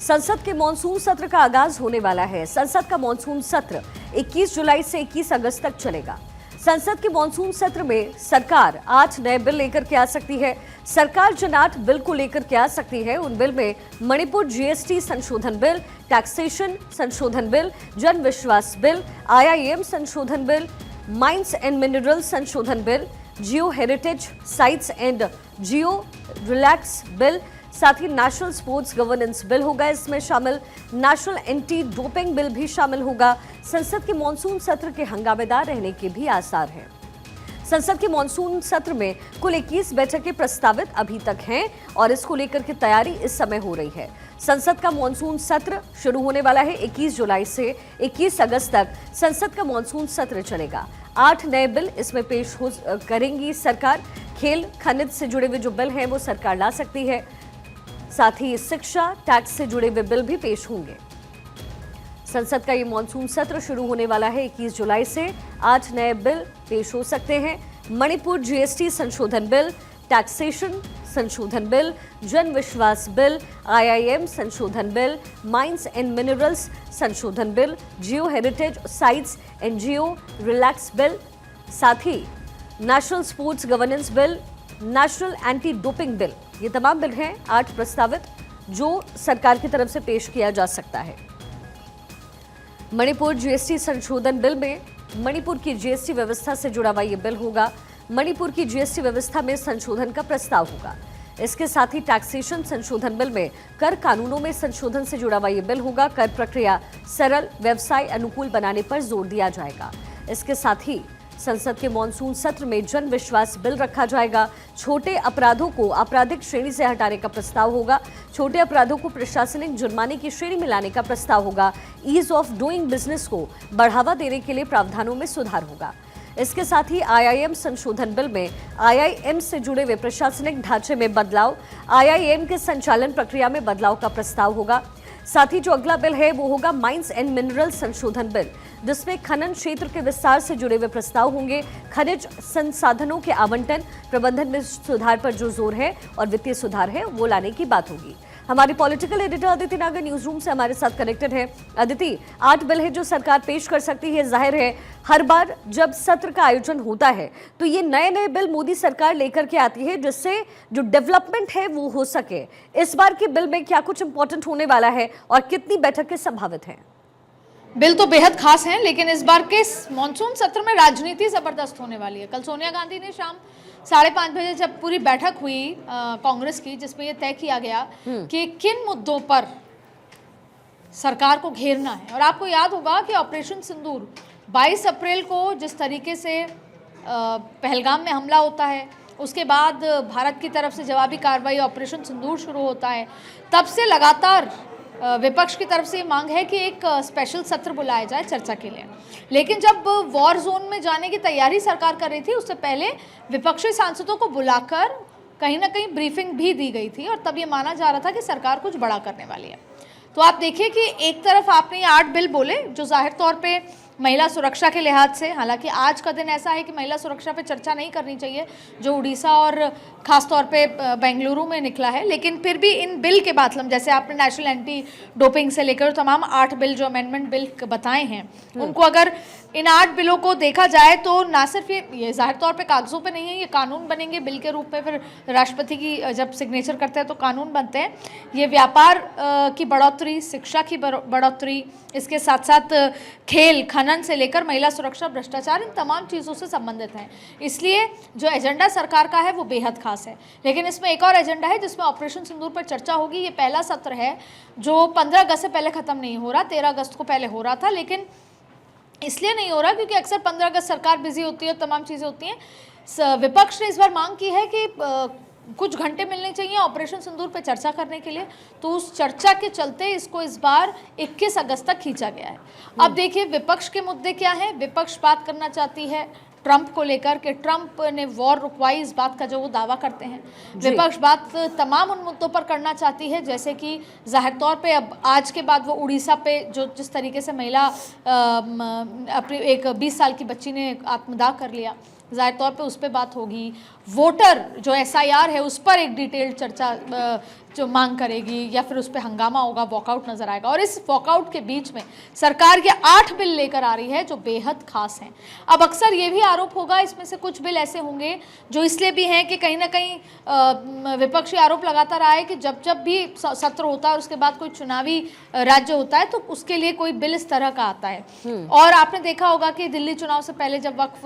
संसद के मानसून सत्र का आगाज होने वाला है। संसद का मानसून सत्र 21 जुलाई से 21 अगस्त तक चलेगा। संसद के मानसून सत्र में सरकार 8 नए बिल लेकर के आ सकती है। सरकार जिन 8 बिल को लेकर के आ सकती है उन बिल में मणिपुर जीएसटी संशोधन बिल, टैक्सेशन संशोधन bill, Jan Vishwas bill, IIM संशोधन बिल, माइंस एंड मिनरल संशोधन bill, geo heritage sites and geo relics bill, साथ ही नेशनल स्पोर्ट्स गवर्नेंस बिल होगा इसमें शामिल। नेशनल एंटी डोपिंग बिल भी शामिल होगा। संसद के मानसून सत्र के हंगामेदार रहने के भी आसार हैं। संसद के मानसून सत्र में कुल 21 बैठकें प्रस्तावित अभी तक हैं और इसको लेकर के तैयारी इस समय हो रही है। संसद का मानसून सत्र शुरू होने वाला है 21 जुलाई से 21 अगस्त तक संसद का मानसून सत्र चलेगा। 8 नए बिल इसमें पेश करेंगी सरकार। खेल खनिज से जुड़े हुए जो बिल हैं वो सरकार ला सकती है। साथ ही शिक्षा, टैक्स से जुड़े हुए बिल भी पेश होंगे। संसद का ये मानसून सत्र शुरू होने वाला है 21 जुलाई से। 8 नए बिल पेश हो सकते हैं। मणिपुर जीएसटी संशोधन बिल, टैक्सेशन संशोधन bill, Jan Vishwas bill, IIM संशोधन बिल, माइंस एंड मिनरल्स संशोधन bill, geo heritage sites and geo relics bill, साथ ही national sports governance bill, national anti doping bill, ये तमाम बिल हैं 8 प्रस्तावित जो सरकार की तरफ से पेश किया जा सकता है। मणिपुर जीएसटी संशोधन बिल में मणिपुर की जीएसटी व्यवस्था से जुड़ा हुआ ये बिल होगा। मणिपुर की जीएसटी व्यवस्था में संशोधन का प्रस्ताव होगा। इसके साथ ही टैक्सेशन संशोधन बिल में कर कानूनों में संशोधन से जुड़ा हुआ ये बिल होगा। कर प्रक्रिया सरल, व्यवसाय अनुकूल बनाने पर जोर दिया जाएगा। इसके साथ ही संसद के मानसून सत्र में जन विश्वास बिल रखा जाएगा। छोटे अपराधों को आपराधिक श्रेणी से हटाने का प्रस्ताव होगा। छोटे अपराधों को प्रशासनिक जुर्माने की श्रेणी में लाने का प्रस्ताव होगा। ईज ऑफ डूइंग बिजनेस को बढ़ावा देने के लिए प्रावधानों में सुधार होगा। इसके साथ ही आईआईएम संशोधन बिल में आईआईएम से जुड़े हुए प्रशासनिक ढांचे में बदलाव, आईआईएम के संचालन प्रक्रिया में बदलाव का प्रस्ताव होगा। साथ ही जो अगला बिल है वो होगा माइंस एंड मिनरल संशोधन बिल, जिसमें खनन क्षेत्र के विस्तार से जुड़े हुए प्रस्ताव होंगे। खनिज संसाधनों के आवंटन प्रबंधन में सुधार पर जो जोर है और वित्तीय सुधार है वो लाने की बात होगी। हमारी पॉलिटिकल एडिटर अदिति नागर न्यूज रूम से हमारे साथ कनेक्टेड है। अदिति, 8 बिल है जो सरकार पेश कर सकती है। जाहिर है हर बार जब सत्र का आयोजन होता है तो ये नए नए बिल मोदी सरकार लेकर के आती है जिससे जो डेवलपमेंट है वो हो सके। इस बार के बिल में क्या कुछ इंपॉर्टेंट होने वाला है और कितनी बैठकें संभावित हैं? बिल तो बेहद खास हैं, लेकिन इस बार के मानसून सत्र में राजनीति जबरदस्त होने वाली है। कल सोनिया गांधी ने शाम 5:30 बजे जब पूरी बैठक हुई कांग्रेस की, जिसमें यह तय किया गया कि किन मुद्दों पर सरकार को घेरना है। और आपको याद होगा कि ऑपरेशन सिंदूर 22 अप्रैल को जिस तरीके से पहलगाम में हमला होता है, उसके बाद भारत की तरफ से जवाबी कार्रवाई ऑपरेशन सिंदूर शुरू होता है, तब से लगातार विपक्ष की तरफ से ये मांग है कि एक स्पेशल सत्र बुलाया जाए चर्चा के लिए। लेकिन जब वॉर जोन में जाने की तैयारी सरकार कर रही थी, उससे पहले विपक्षी सांसदों को बुलाकर कहीं ना कहीं ब्रीफिंग भी दी गई थी और तब ये माना जा रहा था कि सरकार कुछ बड़ा करने वाली है। तो आप देखिए कि एक तरफ आपने ये 8 बिल बोले जो जाहिर तौर पे महिला सुरक्षा के लिहाज से, हालांकि आज का दिन ऐसा है कि महिला सुरक्षा पे चर्चा नहीं करनी चाहिए जो उड़ीसा और ख़ास तौर पे बेंगलुरु में निकला है, लेकिन फिर भी इन बिल के बाद जैसे आपने नेशनल एंटी डोपिंग से लेकर तमाम 8 बिल जो अमेंडमेंट बिल बताए हैं, उनको अगर इन 8 बिलों को देखा जाए तो ना सिर्फ ये जाहिर तौर पे कागजों पे नहीं है, ये कानून बनेंगे बिल के रूप में। फिर राष्ट्रपति की जब सिग्नेचर करते हैं तो कानून बनते हैं। ये व्यापार की बढ़ोतरी, शिक्षा की बढ़ोतरी, इसके साथ साथ खेल खनन से लेकर महिला सुरक्षा, भ्रष्टाचार, इन तमाम चीज़ों से संबंधित हैं। इसलिए जो एजेंडा सरकार का है वो बेहद खास है। लेकिन इसमें एक और एजेंडा है जिसमें ऑपरेशन सिंदूर पर चर्चा होगी। ये पहला सत्र है जो 15 अगस्त से पहले ख़त्म नहीं हो रहा, 13 अगस्त को पहले हो रहा था, लेकिन इसलिए नहीं हो रहा क्योंकि अक्सर 15 अगस्त सरकार बिजी होती है, तमाम चीज़ें होती हैं। विपक्ष ने इस बार मांग की है कि कुछ घंटे मिलने चाहिए ऑपरेशन सिंदूर पे चर्चा करने के लिए, तो उस चर्चा के चलते इसको इस बार 21 अगस्त तक खींचा गया है। अब देखिए विपक्ष के मुद्दे क्या हैं। विपक्ष बात करना चाहती है ट्रंप को लेकर कि ट्रंप ने वॉर रुकवाई, इस बात का जो वो दावा करते हैं। विपक्ष बात तमाम उन मुद्दों पर करना चाहती है जैसे कि जाहिर तौर पे अब आज के बाद वो उड़ीसा पे जो जिस तरीके से महिला अपनी एक 20 साल की बच्ची ने आत्मदाह कर लिया, ज़ाहिर तौर पे उस पर बात होगी। वोटर जो SIR है उस पर एक डिटेल्ड चर्चा जो मांग करेगी या फिर उस पर हंगामा होगा, वॉकआउट नजर आएगा। और इस वॉकआउट के बीच में सरकार ये 8 बिल लेकर आ रही है जो बेहद खास हैं। अब अक्सर ये भी आरोप होगा, इसमें से कुछ बिल ऐसे होंगे जो इसलिए भी हैं कि कहीं ना कहीं विपक्षी आरोप लगाता रहा है कि जब जब भी सत्र होता है और उसके बाद कोई चुनावी राज्य होता है तो उसके लिए कोई बिल इस तरह का आता है। और आपने देखा होगा कि दिल्ली चुनाव से पहले जब वक्फ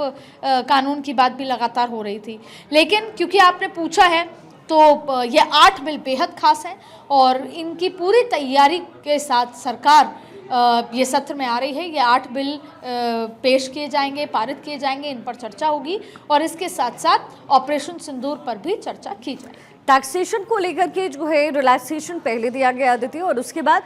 कानून की बात भी लगातार हो रही थी, लेकिन क्योंकि आपने पूछा है तो ये 8 बिल बेहद खास हैं और इनकी पूरी तैयारी के साथ सरकार ये सत्र में आ रही है। ये 8 बिल पेश किए जाएंगे, पारित किए जाएंगे, इन पर चर्चा होगी और इसके साथ साथ ऑपरेशन सिंदूर पर भी चर्चा की जाएगी। टैक्सेशन को लेकर के जो है रिलैक्सेशन पहले दिया गया आदित्य, और उसके बाद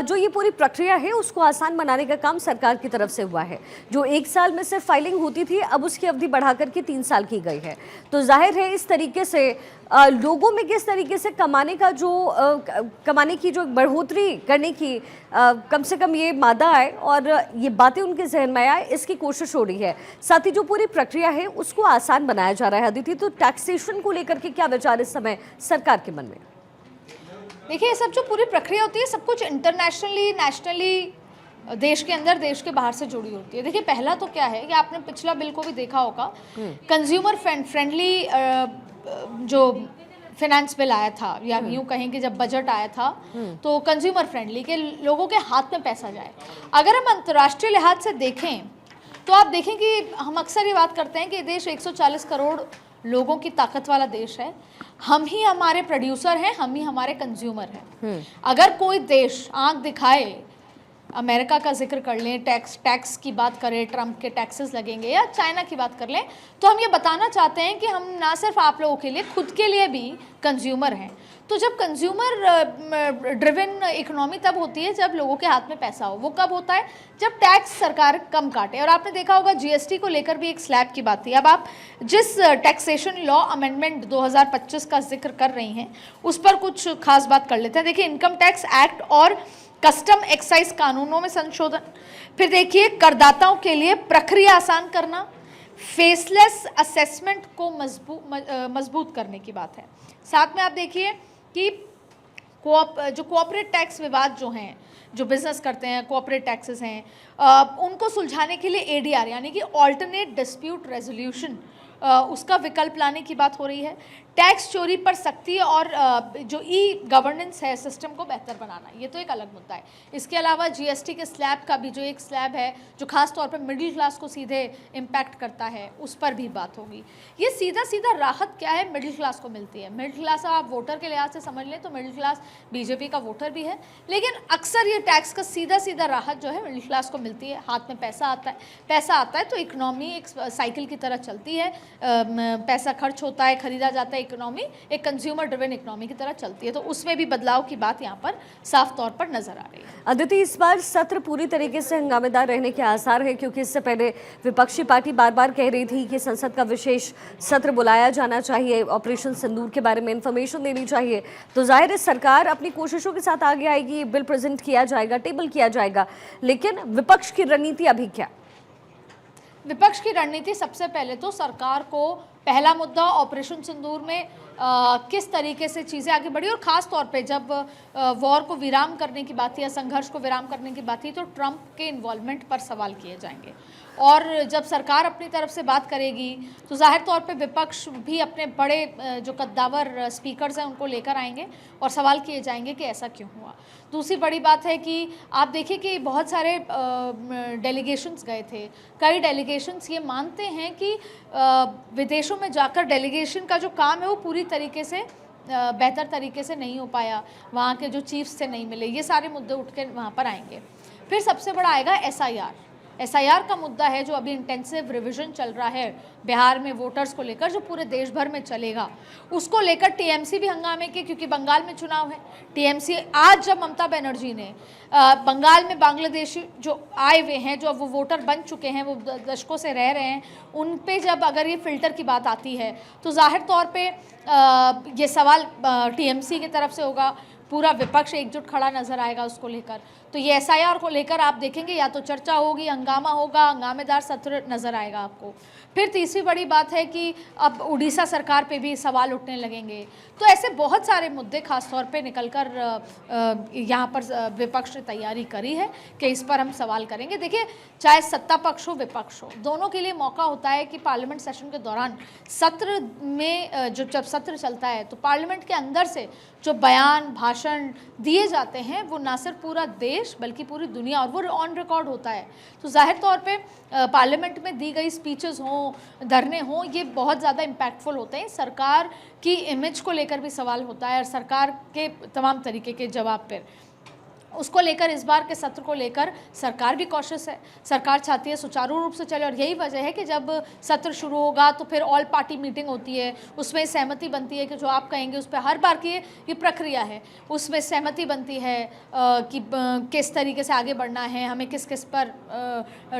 जो ये पूरी प्रक्रिया है उसको आसान बनाने का काम सरकार की तरफ से हुआ है। जो 1 साल में सिर्फ फाइलिंग होती थी अब उसकी अवधि बढ़ाकर के 3 साल की गई है। तो जाहिर है इस तरीके से लोगों में किस तरीके से कमाने की जो बढ़ोतरी करने की कम से कम ये मादा आए और ये बातें उनके जहन में आए, इसकी कोशिश हो रही है। साथ ही जो पूरी प्रक्रिया है उसको आसान बनाया जा रहा है। अदिति, तो टैक्सेशन को लेकर के क्या विचार इस समय सरकार के मन में? देखिए, ये सब जो पूरी प्रक्रिया होती है सब कुछ इंटरनेशनली, नेशनली, देश के अंदर देश के बाहर से जुड़ी होती है। देखिए, पहला तो क्या है कि आपने पिछला बिल को भी देखा होगा, कंज्यूमर फ्रेंडली जो फाइनेंस बिल आया था, या यूँ कहें कि जब बजट आया था तो कंज्यूमर फ्रेंडली, के लोगों के हाथ में पैसा जाए। अगर हम अंतर्राष्ट्रीय लिहाज से देखें तो आप देखें कि हम अक्सर ये बात करते हैं कि देश 140 करोड़ लोगों की ताकत वाला देश है। हम ही हमारे प्रोड्यूसर हैं, हम ही हमारे कंज्यूमर हैं। अगर कोई देश आंख दिखाए, अमेरिका का जिक्र कर लें, टैक्स की बात करें, ट्रंप के टैक्सेस लगेंगे, या चाइना की बात कर लें, तो हम ये बताना चाहते हैं कि हम ना सिर्फ आप लोगों के लिए, खुद के लिए भी कंज्यूमर हैं। तो जब कंज्यूमर ड्रिवन इकोनॉमी तब होती है जब लोगों के हाथ में पैसा हो। वो कब होता है? जब टैक्स सरकार कम काटे। और आपने देखा होगा जीएसटी को लेकर भी एक स्लैब की बात थी। अब आप जिस टैक्सेशन लॉ अमेंडमेंट 2025 का जिक्र कर रही हैं उस पर कुछ खास बात कर लेते हैं। देखिए, इनकम टैक्स एक्ट और कस्टम एक्साइज कानूनों में संशोधन, फिर देखिए करदाताओं के लिए प्रक्रिया आसान करना, फेसलेस असेसमेंट को मजबूत करने की बात है। साथ में आप देखिए कि जो कोऑपरेट टैक्स विवाद जो हैं, जो बिजनेस करते हैं, कोऑपरेट टैक्सेस हैं, उनको सुलझाने के लिए एडीआर यानी कि ऑल्टरनेट डिस्प्यूट रेजोल्यूशन, उसका विकल्प लाने की बात हो रही है। टैक्स चोरी पर सख्ती और जो ई गवर्नेंस है सिस्टम को बेहतर बनाना, ये तो एक अलग मुद्दा है। इसके अलावा जीएसटी के स्लैब का भी, जो एक स्लैब है जो खास तौर पर मिडिल क्लास को सीधे इम्पैक्ट करता है, उस पर भी बात होगी। ये सीधा सीधा राहत क्या है मिडिल क्लास को मिलती है। मिडिल क्लास आप वोटर के लिहाज से समझ लें तो मिडिल क्लास बीजेपी का वोटर भी है, लेकिन अक्सर ये टैक्स का सीधा सीधा राहत जो है मिडिल क्लास को मिलती है। हाथ में पैसा आता है तो इकोनॉमी एक साइकिल की तरह चलती है, पैसा खर्च होता है, खरीदा जाता है, इकोनॉमी एक कंज्यूमर ड्रिवन इकोनॉमी की तरह चलती है। तो उसमें भी बदलाव की बात यहाँ पर साफ तौर पर नजर आ रही है। अदिति, इस बार सत्र पूरी तरीके से हंगामेदार रहने के आसार है, क्योंकि इससे पहले विपक्षी पार्टी बार बार कह रही थी कि संसद का विशेष सत्र बुलाया जाना चाहिए, ऑपरेशन सिंदूर के बारे में इंफॉर्मेशन देनी चाहिए। तो जाहिर है सरकार अपनी कोशिशों के साथ आगे आएगी, बिल प्रेजेंट किया जाएगा, टेबल किया जाएगा, लेकिन विपक्ष की रणनीति अभी क्या? विपक्ष की रणनीति सबसे पहले तो सरकार को पहला मुद्दा ऑपरेशन सिंदूर में किस तरीके से चीज़ें आगे बढ़ी, और ख़ास तौर पे जब वॉर को विराम करने की बात थी या संघर्ष को विराम करने की बात थी तो ट्रंप के इन्वॉल्वमेंट पर सवाल किए जाएंगे। और जब सरकार अपनी तरफ से बात करेगी तो जाहिर तौर पे विपक्ष भी अपने बड़े जो कद्दावर स्पीकर्स हैं उनको लेकर आएंगे और सवाल किए जाएंगे कि ऐसा क्यों हुआ। दूसरी बड़ी बात है कि आप देखिए कि बहुत सारे डेलीगेशंस गए थे। कई डेलीगेशंस ये मानते हैं कि विदेशों में जाकर डेलीगेशन का जो काम है वो पूरी तरीके से बेहतर तरीके से नहीं हो पाया, वहाँ के जो चीफ्स से नहीं मिले, ये सारे मुद्दे उठ के वहाँ पर आएंगे। फिर सबसे बड़ा आएगा एसआईआर का मुद्दा है जो अभी इंटेंसिव रिवीजन चल रहा है बिहार में वोटर्स को लेकर, जो पूरे देश भर में चलेगा। उसको लेकर टीएमसी भी हंगामे की, क्योंकि बंगाल में चुनाव है। टीएमसी आज जब ममता बनर्जी ने बंगाल में बांग्लादेशी जो आए हुए हैं, जो अब वो वोटर बन चुके हैं, वो दशकों से रह रहे हैं, उन पे जब अगर ये फिल्टर की बात आती है तो जाहिर तौर पे ये सवाल टीएमसी की तरफ से होगा, पूरा विपक्ष एकजुट खड़ा नजर आएगा उसको लेकर। तो ये एसआईआर को लेकर आप देखेंगे या तो चर्चा होगी, हंगामा होगा, हंगामेदार सत्र नजर आएगा आपको। फिर तीसरी बड़ी बात है कि अब उड़ीसा सरकार पे भी सवाल उठने लगेंगे। तो ऐसे बहुत सारे मुद्दे खास तौर पे निकलकर यहाँ पर विपक्ष ने तैयारी करी है कि इस पर हम सवाल करेंगे। देखिए, चाहे सत्ता पक्ष हो विपक्ष हो, दोनों के लिए मौका होता है कि पार्लियामेंट सेशन के दौरान सत्र में जब सत्र चलता है तो पार्लियामेंट के अंदर से जो बयान भाषण दिए जाते हैं वो ना सिर्फ पूरा देश बल्कि पूरी दुनिया, और वो ऑन रिकॉर्ड होता है। तो जाहिर तौर पे पार्लियामेंट में दी गई स्पीचेस हों, धरने हों, ये बहुत ज़्यादा इम्पैक्टफुल होते हैं। सरकार की इमेज को लेकर भी सवाल होता है और सरकार के तमाम तरीके के जवाब पर उसको लेकर इस बार के सत्र को लेकर सरकार भी कॉशियस है। सरकार चाहती है सुचारू रूप से चले और यही वजह है कि जब सत्र शुरू होगा तो फिर ऑल पार्टी मीटिंग होती है, उसमें सहमति बनती है कि जो आप कहेंगे उस पर हर बार की ये प्रक्रिया है, उसमें सहमति बनती है कि किस तरीके से आगे बढ़ना है, हमें किस किस पर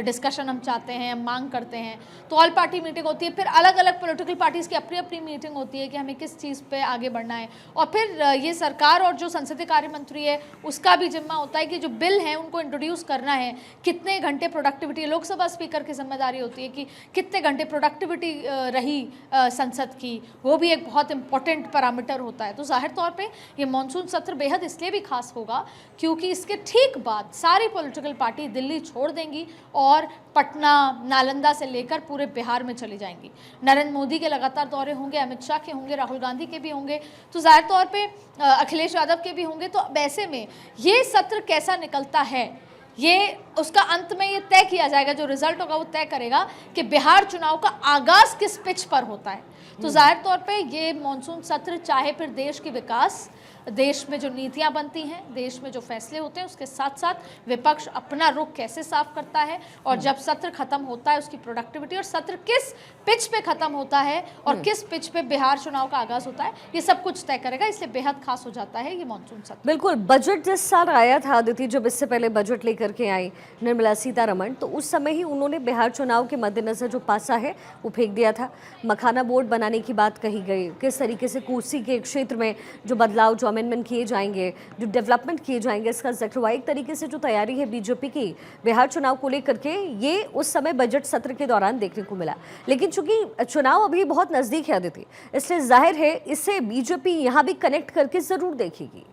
डिस्कशन हम चाहते हैं, हम मांग करते हैं। तो ऑल पार्टी मीटिंग होती है, फिर अलग अलग पॉलिटिकल पार्टीज़ की अपनी अपनी मीटिंग होती है कि हमें किस चीज़ पर आगे बढ़ना है। और फिर ये सरकार और जो संसदीय कार्य मंत्री है उसका भी जिम्मा होता है कि जो बिल हैं उनको इंट्रोड्यूस करना है, कितने घंटे प्रोडक्टिविटी, लोकसभा स्पीकर की जिम्मेदारी होती है कि कितने घंटे प्रोडक्टिविटी रही संसद की, वो भी एक बहुत इंपॉर्टेंट पैरामीटर होता है। तो जाहिर तौर पे ये मॉनसून सत्र बेहद इसलिए भी खास होगा क्योंकि इसके ठीक बाद सारी पॉलिटिकल पार्टी दिल्ली छोड़ देंगी और पटना, नालंदा से लेकर पूरे बिहार में चली जाएंगी। नरेंद्र मोदी के लगातार दौरे होंगे, अमित शाह के होंगे, राहुल गांधी के भी होंगे, तो जाहिर तौर पे अखिलेश यादव के भी होंगे। तो ऐसे में ये सत्र कैसा निकलता है, ये उसका अंत में ये तय किया जाएगा, जो रिजल्ट होगा वो तय करेगा कि बिहार चुनाव का आगाज किस पिच पर होता है। तो जाहिर तौर पे ये मॉनसून सत्र चाहे फिर देश की विकास, देश में जो नीतियां बनती हैं, देश में जो फैसले होते हैं, उसके साथ साथ विपक्ष अपना रुख कैसे साफ करता है और जब सत्र खत्म होता है उसकी प्रोडक्टिविटी, और सत्र किस पिच पे खत्म होता है और किस पिच पे बिहार चुनाव का आगाज होता है, ये सब कुछ तय करेगा। इसलिए बेहद खास हो जाता है ये मॉनसून सत्र। बिल्कुल, बजट जिस साल आया था अदिति, जब इससे पहले बजट लेकर के आई निर्मला सीतारमण, तो उस समय ही उन्होंने बिहार चुनाव के मद्देनजर जो पासा है वो फेंक दिया था। मखाना बोर्ड बनाने की बात कही गई, किस तरीके से कुर्सी के क्षेत्र में जो बदलाव, जो अमेंडमेंट किए जाएंगे, जो डेवलपमेंट किए जाएंगे, इसका जिक्र हुआ। एक तरीके से जो तैयारी है बीजेपी की बिहार चुनाव को लेकर के, ये उस समय बजट सत्र के दौरान देखने को मिला। लेकिन चूंकि चुनाव अभी बहुत नजदीक है अदिति, इसलिए जाहिर है इससे बीजेपी यहां भी कनेक्ट करके जरूर देखेगी।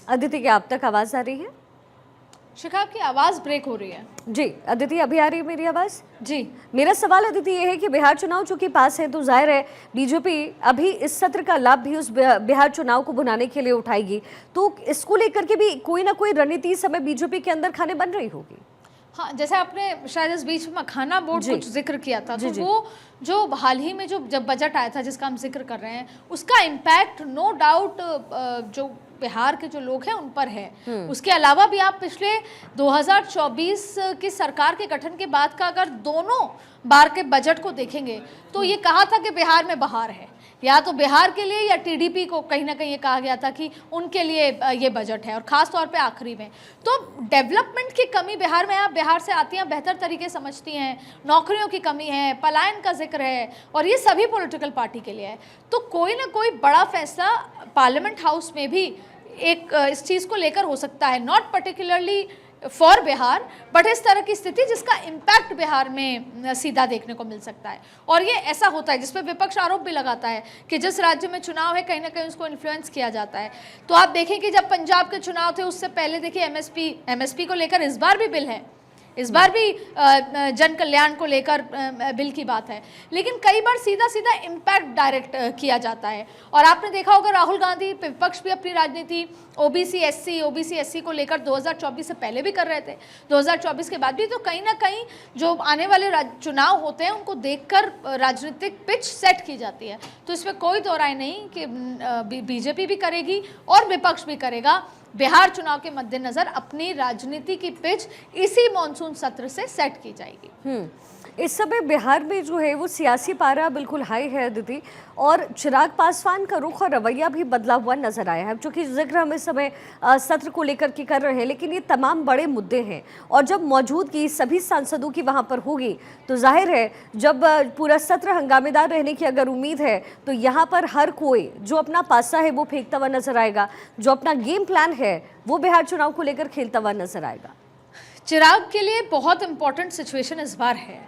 अदिति, क्या आप तक आवाज आ रही है? शिखा, आपकी आवाज ब्रेक हो रही है। जी अदिति, अभी आ रही है मेरी आवाज? जी, मेरा सवाल अदिति ये है कि बिहार चुनाव चूंकि पास है तो जाहिर है बीजेपी अभी इस सत्र का लाभ भी उस बिहार चुनाव को भुनाने के लिए उठाएगी, तो इसको लेकर के भी कोई ना कोई रणनीति इस समय बीजेपी के अंदर खाने बन रही होगी। हाँ, जैसे आपने शायद इस बीच में मखाना बोर्ड कुछ जिक्र किया था, तो वो जो हाल ही में जब बजट आया था जिसका हम जिक्र कर रहे हैं, उसका इम्पैक्ट नो डाउट जो बिहार के जो लोग हैं उन पर है। उसके अलावा भी आप पिछले 2024 की सरकार के गठन के बाद का अगर दोनों बार के बजट को देखेंगे तो ये कहा था कि बिहार में बहार है, या तो बिहार के लिए या टीडीपी को कहीं ना कहीं ये कहा गया था कि उनके लिए ये बजट है, और ख़ास तौर पे आखिरी में। तो डेवलपमेंट की कमी बिहार में, आप बिहार से आती हैं, बेहतर तरीके समझती हैं, नौकरियों की कमी है, पलायन का जिक्र है, और ये सभी पॉलिटिकल पार्टी के लिए है। तो कोई ना कोई बड़ा फैसला पार्लियामेंट हाउस में भी एक इस चीज़ को लेकर हो सकता है, not particularly for Bihar, but इस तरह की स्थिति जिसका इम्पैक्ट बिहार में सीधा देखने को मिल सकता है। और ये ऐसा होता है जिसपे विपक्ष आरोप भी लगाता है कि जिस राज्य में चुनाव है कहीं ना कहीं उसको इन्फ्लुएंस किया जाता है। तो आप देखें कि जब पंजाब के चुनाव थे उससे पहले देखिए एमएसपी को लेकर इस बार भी बिल है, इस बार भी जन कल्याण को लेकर बिल की बात है, लेकिन कई बार सीधा सीधा इम्पैक्ट डायरेक्ट किया जाता है। और आपने देखा होगा राहुल गांधी, विपक्ष भी अपनी राजनीति ओबीसी एससी को लेकर 2024 से पहले भी कर रहे थे, 2024 के बाद भी। तो कहीं ना कहीं जो आने वाले चुनाव होते हैं उनको देखकर राजनीतिक पिच सेट की जाती है। तो इसमें कोई दो राय नहीं कि बीजेपी भी करेगी और विपक्ष भी करेगा। बिहार चुनाव के मद्देनजर अपनी राजनीति की पिच इसी मॉनसून सत्र से सेट की जाएगी। इस समय बिहार में जो है वो सियासी पारा बिल्कुल हाई है दीदी, और चिराग पासवान का रुख और रवैया भी बदला हुआ नजर आया है। चूंकि जिक्र हम इस समय सत्र को लेकर के कर रहे हैं, लेकिन ये तमाम बड़े मुद्दे हैं और जब मौजूदगी सभी सांसदों की वहां पर होगी तो जाहिर है जब पूरा सत्र हंगामेदार रहने की अगर उम्मीद है तो यहाँ पर हर कोई जो अपना पासा है वो फेंकता हुआ नजर आएगा, जो अपना गेम प्लान है वो बिहार चुनाव को लेकर खेलता हुआ नजर आएगा। चिराग के लिए बहुत इंपॉर्टेंट सिचुएशन इस बार है।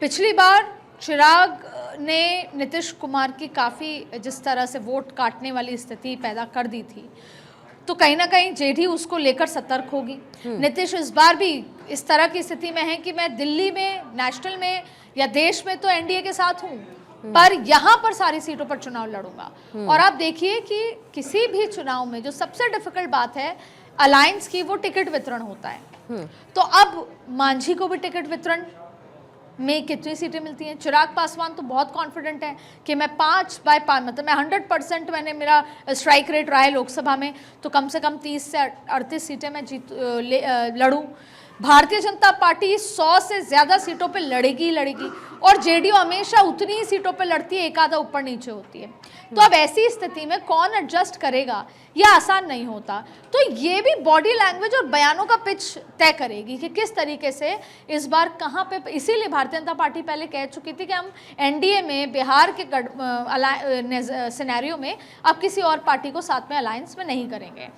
पिछली बार चिराग ने नीतीश कुमार की काफ़ी जिस तरह से वोट काटने वाली स्थिति पैदा कर दी थी, तो कहीं ना कहीं जेडी उसको लेकर सतर्क होगी। नीतीश इस बार भी इस तरह की स्थिति में है कि मैं दिल्ली में, नेशनल में या देश में तो एनडीए के साथ हूँ, पर यहाँ पर सारी सीटों पर चुनाव लड़ूंगा। और आप देखिए कि किसी भी चुनाव में जो सबसे डिफिकल्ट बात है अलायंस की, वो टिकट वितरण होता है। तो अब मांझी को भी टिकट वितरण में कितनी सीटें मिलती हैं? चिराग पासवान तो बहुत कॉन्फिडेंट है कि मैं 5/5 मतलब मैं 100% मैंने मेरा स्ट्राइक रेट रहा है लोकसभा में, तो कम से कम 30 से 38 सीटें मैं लड़ूं। भारतीय जनता पार्टी 100 से ज़्यादा सीटों पे लड़ेगी और जेडीयू हमेशा उतनी ही सीटों पे लड़ती है, एक आधा ऊपर नीचे होती है। तो अब ऐसी स्थिति में कौन एडजस्ट करेगा, यह आसान नहीं होता। तो ये भी बॉडी लैंग्वेज और बयानों का पिच तय करेगी कि किस तरीके से इस बार कहाँ पे। इसीलिए भारतीय जनता पार्टी पहले कह चुकी थी कि हम एनडीए में बिहार के सिनेरियो में अब किसी और पार्टी को साथ में अलायंस में नहीं करेंगे।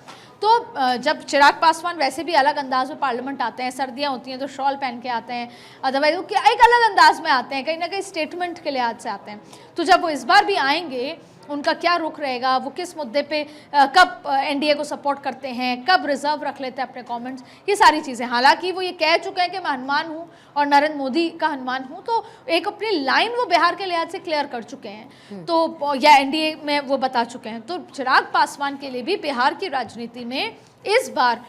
तो जब चिराग पासवान वैसे भी अलग अंदाज में पार्लियामेंट आते हैं, सर्दियां होती हैं तो शॉल पहन के आते हैं, अदरवाइज वो एक अलग अंदाज में आते हैं, कहीं ना कहीं स्टेटमेंट के लिहाज से आते हैं। तो जब वो इस बार भी आएंगे, उनका क्या रुख रहेगा, वो किस मुद्दे पे कब एनडीए को सपोर्ट करते हैं, कब रिजर्व रख लेते हैं अपने कमेंट्स, ये सारी चीज़ें। हालांकि वो ये कह चुके हैं कि मैं हनुमान हूँ और नरेंद्र मोदी का हनुमान हूँ, तो एक अपनी लाइन वो बिहार के लिहाज से क्लियर कर चुके हैं, तो या एनडीए में वो बता चुके हैं। तो चिराग पासवान के लिए भी बिहार की राजनीति में इस बार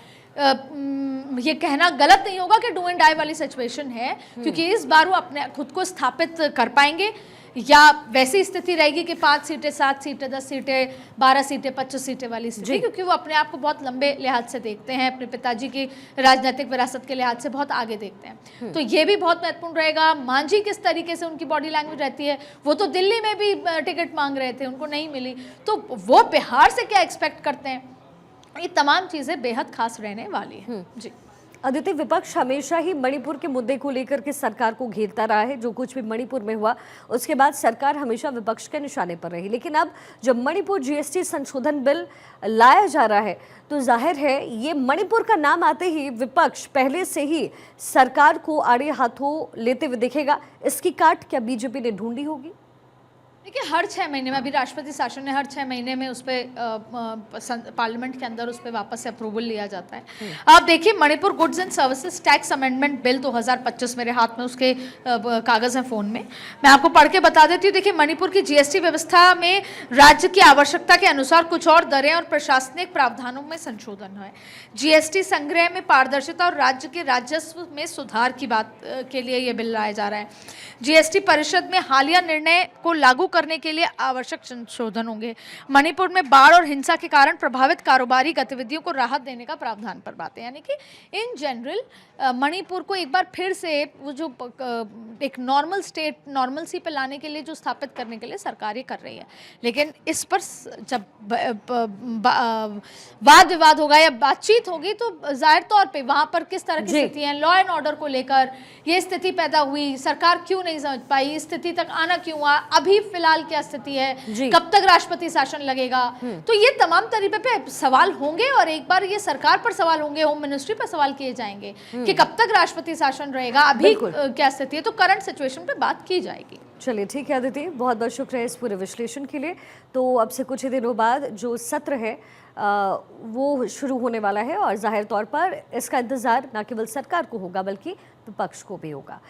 ये कहना गलत नहीं होगा कि डू एंड डाई वाली सिचुएशन है, क्योंकि इस बार वो अपने खुद को स्थापित कर पाएंगे या वैसी स्थिति रहेगी कि 5 सीटें, 7 सीटें, 10 सीटें, 12 सीटें, 25 सीटें वाली स्थिति, क्योंकि वो अपने आप को बहुत लंबे लिहाज से देखते हैं, अपने पिताजी की राजनीतिक विरासत के लिहाज से बहुत आगे देखते हैं। तो ये भी बहुत महत्वपूर्ण रहेगा। मांझी किस तरीके से उनकी बॉडी लैंग्वेज रहती है, वो तो दिल्ली में भी टिकट मांग रहे थे, उनको नहीं मिली, तो वो बिहार से क्या एक्सपेक्ट करते हैं, ये तमाम चीज़ें बेहद खास रहने वाली हैं। जी अदिति, विपक्ष हमेशा ही मणिपुर के मुद्दे को लेकर के सरकार को घेरता रहा है। जो कुछ भी मणिपुर में हुआ उसके बाद सरकार हमेशा विपक्ष के निशाने पर रही, लेकिन अब जब मणिपुर जीएसटी संशोधन बिल लाया जा रहा है तो जाहिर है ये मणिपुर का नाम आते ही विपक्ष पहले से ही सरकार को आड़े हाथों लेते हुए दिखेगा। इसकी काट क्या बीजेपी ने ढूंढी होगी? देखिए, हर 6 महीने में, अभी राष्ट्रपति शासन ने हर 6 महीने में उस पर पार्लियामेंट के अंदर उस पर वापस से अप्रूवल लिया जाता है। आप देखिए, Manipur goods and services tax amendment bill 2025 मेरे हाथ में उसके कागज़ हैं फ़ोन में, मैं आपको पढ़ के बता देती हूँ। देखिए, मणिपुर की जीएसटी व्यवस्था में राज्य की आवश्यकता के अनुसार कुछ और दरें और प्रशासनिक प्रावधानों में संशोधन है। जीएसटी संग्रह में पारदर्शिता और राज्य के राजस्व में सुधार की बात के लिए ये बिल लाया जा रहा है। जीएसटी परिषद में हालिया निर्णय को लागू करने के लिए आवश्यक संशोधन होंगे। मणिपुर में बाढ़ और हिंसा के कारण प्रभावित कारोबारी गतिविधियों को राहत देने का प्रावधान पर बात है, यानी कि इन जनरल मणिपुर को एक बार फिर से वो जो एक नॉर्मल स्टेट, नॉर्मलसी पे लाने के लिए, जो स्थापित करने के लिए सरकार ये कर रही है। लेकिन इस पर जब वाद विवाद होगा या बातचीत होगी तो जाहिर तौर पे वहाँ पर किस तरह की स्थिति है, लॉ एंड ऑर्डर को लेकर ये स्थिति पैदा हुई, सरकार क्यों नहीं समझ पाई, इस स्थिति तक आना क्यों हुआ, अभी फिलहाल क्या स्थिति है, कब तक राष्ट्रपति शासन लगेगा, तो ये तमाम तरीके पे सवाल होंगे और एक बार ये सरकार पर सवाल होंगे, होम मिनिस्ट्री पर सवाल किए जाएंगे कि कब तक राष्ट्रपति शासन रहेगा, अभी क्या स्थिति है, तो करंट सिचुएशन पे बात की जाएगी। चलिए ठीक है अदिति, बहुत बहुत शुक्रिया इस पूरे विश्लेषण के लिए। तो अब से कुछ ही दिनों बाद जो सत्र है वो शुरू होने वाला है और जाहिर तौर पर इसका इंतजार न केवल सरकार को होगा बल्कि विपक्ष को भी होगा।